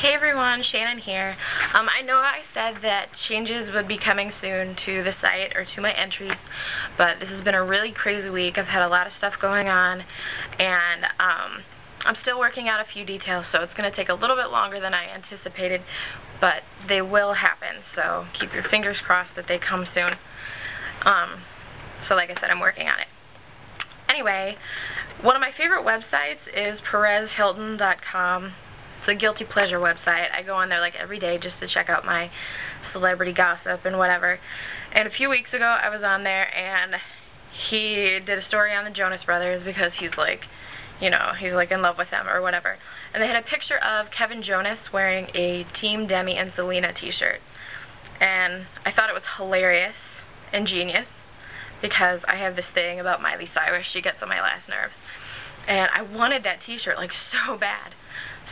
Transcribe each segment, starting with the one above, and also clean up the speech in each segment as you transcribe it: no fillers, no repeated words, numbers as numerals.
Hey everyone, Shannon here. I know I said that changes would be coming soon to the site or to my entries, but this has been a really crazy week. I've had a lot of stuff going on, and I'm still working out a few details, so it's going to take a little bit longer than I anticipated, but they will happen, so keep your fingers crossed that they come soon. So like I said, I'm working on it. Anyway, one of my favorite websites is PerezHilton.com. It's a guilty pleasure website. I go on there like every day just to check out my celebrity gossip and whatever. And a few weeks ago I was on there and he did a story on the Jonas Brothers because he's like, you know, he's like in love with them or whatever. And they had a picture of Kevin Jonas wearing a Team Demi and Selena t-shirt. And I thought it was hilarious and genius because I have this thing about Miley Cyrus. She gets on my last nerves. And I wanted that t-shirt like so bad.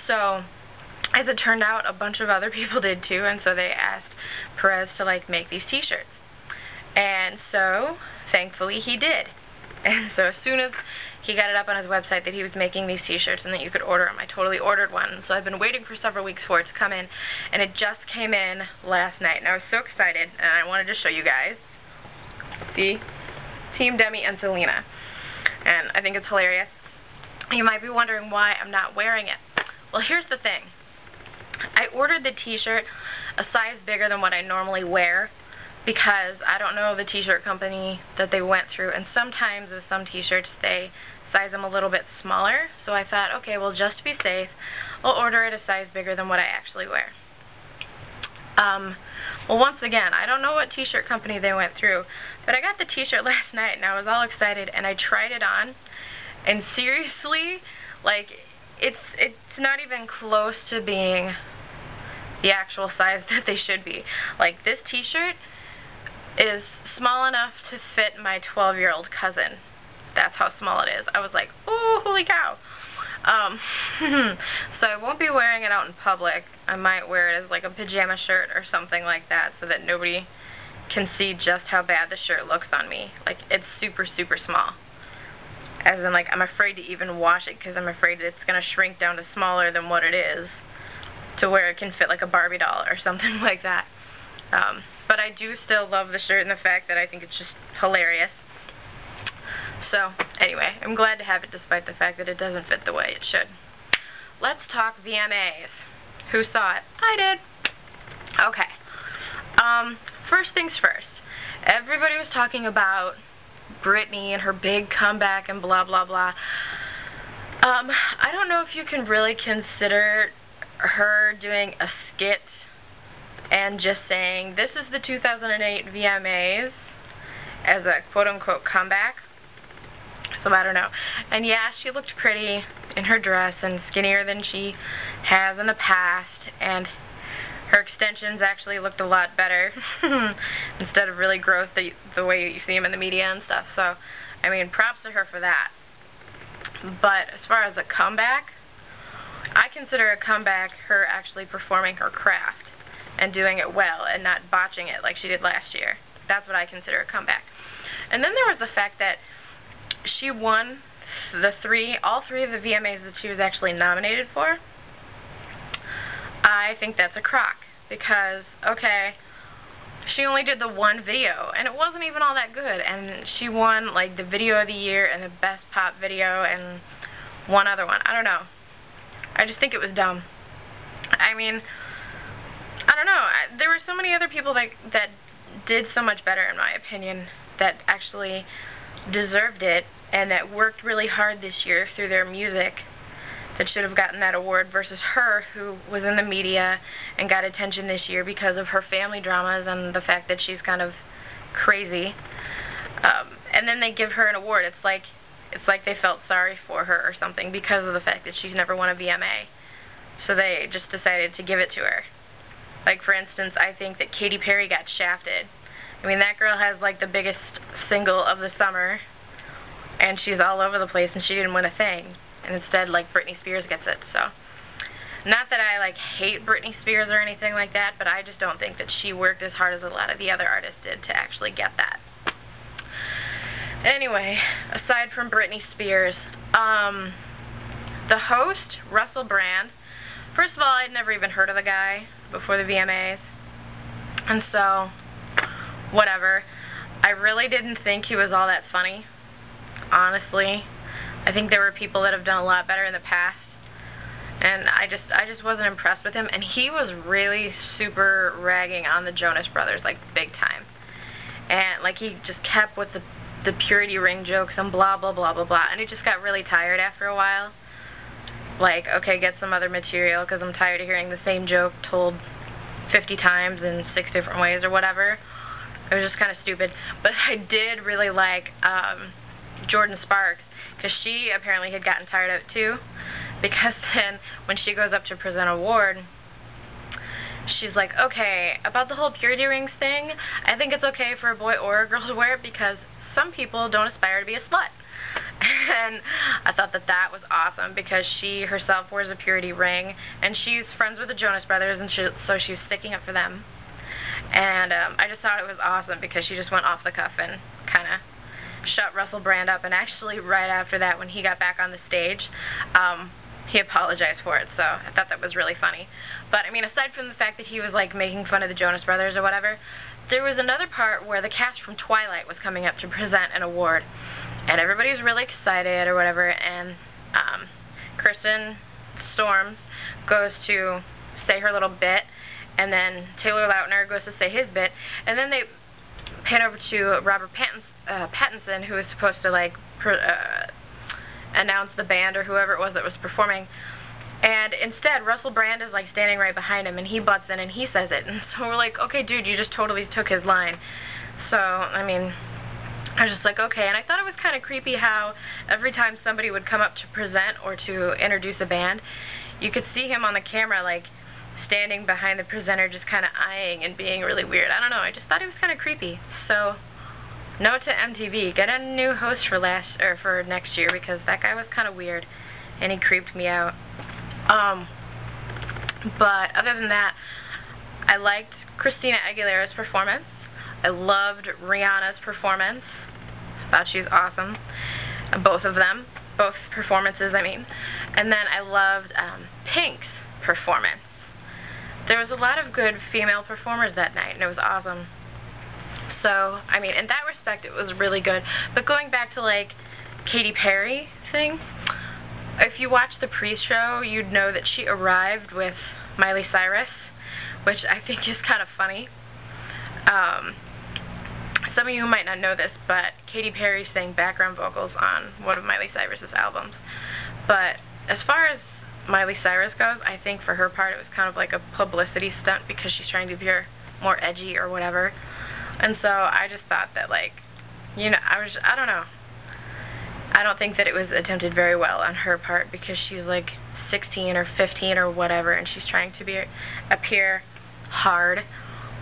So, as it turned out, a bunch of other people did too, and so they asked Perez to like make these t-shirts. And so, thankfully he did. And so as soon as he got it up on his website that he was making these t-shirts and that you could order them, I totally ordered one. So I've been waiting for several weeks for it to come in, and it just came in last night. And I was so excited, and I wanted to show you guys. See? Team Demi and Selena. And I think it's hilarious. You might be wondering why I'm not wearing it. Well, here's the thing. I ordered the t-shirt a size bigger than what I normally wear because I don't know the t-shirt company that they went through, and sometimes with some t-shirts they size them a little bit smaller, so I thought, okay, well, just to be safe, I'll order it a size bigger than what I actually wear. Well, once again, I don't know what t-shirt company they went through, but I got the t-shirt last night and I was all excited and I tried it on, and seriously, like, it's not even close to being the actual size that they should be. Like, this t-shirt is small enough to fit my 12-year-old cousin. That's how small it is. I was like, ooh, holy cow. So I won't be wearing it out in public. I might wear it as like a pajama shirt or something like that so that nobody can see just how bad the shirt looks on me. Like, it's super, super small. As in, like, I'm afraid to even wash it because I'm afraid it's going to shrink down to smaller than what it is to where it can fit like a Barbie doll or something like that. But I do still love the shirt and the fact that I think it's just hilarious. So, anyway, I'm glad to have it despite the fact that it doesn't fit the way it should. Let's talk VMAs. Who saw it? I did. Okay. First things first. Everybody was talking about Britney and her big comeback and blah blah blah. I don't know if you can really consider her doing a skit and just saying this is the 2008 VMAs as a quote-unquote comeback. So I don't know. And yeah, she looked pretty in her dress and skinnier than she has in the past, and her extensions actually looked a lot better instead of really gross the way you see them in the media and stuff. So, I mean, props to her for that. But as far as a comeback, I consider a comeback her actually performing her craft and doing it well and not botching it like she did last year. That's what I consider a comeback. And then there was the fact that she won all three of the VMAs that she was actually nominated for. I think that's a crock because, okay, she only did the one video and it wasn't even all that good, and she won like the video of the year and the best pop video and one other one. I don't know. I just think it was dumb. I mean, I don't know. There were so many other people that did so much better, in my opinion, that actually deserved it and that worked really hard this year through their music, that should have gotten that award, versus her, who was in the media and got attention this year because of her family dramas and the fact that she's kind of crazy. And then they give her an award. It's like they felt sorry for her or something because of the fact that she's never won a VMA. So they just decided to give it to her. Like, for instance, I think that Katy Perry got shafted. I mean, that girl has like the biggest single of the summer, and she's all over the place, and she didn't win a thing. And instead, like, Britney Spears gets it. So, not that I like hate Britney Spears or anything like that, but I just don't think that she worked as hard as a lot of the other artists did to actually get that. Anyway, aside from Britney Spears, the host, Russell Brand, first of all, I'd never even heard of the guy before the VMAs, and so, whatever. I really didn't think he was all that funny, honestly. I think there were people that have done a lot better in the past, and I just wasn't impressed with him, and he was really super ragging on the Jonas Brothers, like, big time. And, like, he just kept with the purity ring jokes and blah, blah, blah, blah, blah, and it just got really tired after a while. Like, okay, get some other material, because I'm tired of hearing the same joke told 50 times in 6 different ways or whatever. It was just kind of stupid. But I did really like Jordan Sparks, because she apparently had gotten tired of it too, because then when she goes up to present an award, she's like, okay, about the whole purity rings thing, I think it's okay for a boy or a girl to wear it because some people don't aspire to be a slut. And I thought that that was awesome, because she herself wears a purity ring, and she's friends with the Jonas Brothers, and so she was sticking up for them. And I just thought it was awesome, because she just went off the cuff and kind of shut Russell Brand up. And actually, right after that, when he got back on the stage, he apologized for it, so I thought that was really funny. But, I mean, aside from the fact that he was, like, making fun of the Jonas Brothers or whatever, there was another part where the cast from Twilight was coming up to present an award, and everybody was really excited or whatever, and Kristen Storms goes to say her little bit, and then Taylor Lautner goes to say his bit, and then they pan over to Robert Pattinson, who was supposed to, like, announce the band or whoever it was that was performing, and instead Russell Brand is, like, standing right behind him, and he butts in and he says it, and so we're like, okay, dude, you just totally took his line. So, I mean, I was just like, okay, and I thought it was kind of creepy how every time somebody would come up to present or to introduce a band, you could see him on the camera, like, standing behind the presenter just kind of eyeing and being really weird. I don't know, I just thought it was kind of creepy. So, note to MTV, get a new host for next year, because that guy was kind of weird, and he creeped me out. But other than that, I liked Christina Aguilera's performance. I loved Rihanna's performance. I thought she was awesome. Both of them. Both performances, I mean. And then I loved Pink's performance. There was a lot of good female performers that night, and it was awesome. So, I mean, in that respect, it was really good. But going back to, like, Katy Perry thing, if you watch the pre-show, you'd know that she arrived with Miley Cyrus, which I think is kind of funny. Some of you might not know this, but Katy Perry sang background vocals on one of Miley Cyrus's albums. But as far as Miley Cyrus goes, I think for her part it was kind of like a publicity stunt, because she's trying to appear more edgy or whatever. And so I just thought that, like, you know, I don't know. I don't think that it was attempted very well on her part, because she's like 16 or 15 or whatever, and she's trying to appear hard,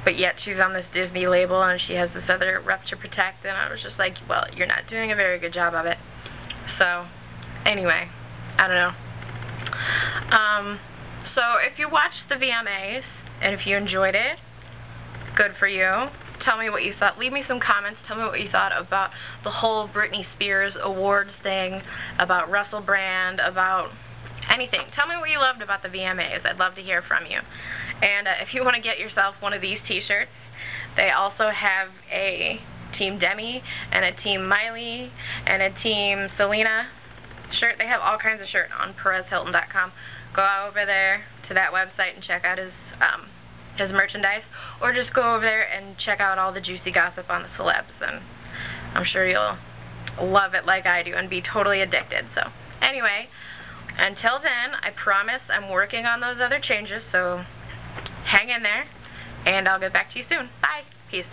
but yet she's on this Disney label and she has this other rep to protect, and I was just like, well, you're not doing a very good job of it. So, anyway, I don't know. So if you watched the VMAs, and if you enjoyed it, good for you. Tell me what you thought. Leave me some comments. Tell me what you thought about the whole Britney Spears awards thing, about Russell Brand, about anything. Tell me what you loved about the VMAs. I'd love to hear from you. And if you want to get yourself one of these t-shirts, they also have a Team Demi and a Team Miley and a Team Selena shirt. They have all kinds of shirts on PerezHilton.com. Go over there to that website and check out his merchandise, or just go over there and check out all the juicy gossip on the celebs, and I'm sure you'll love it like I do and be totally addicted. So anyway, until then, I promise I'm working on those other changes, so hang in there, and I'll get back to you soon. Bye. Peace.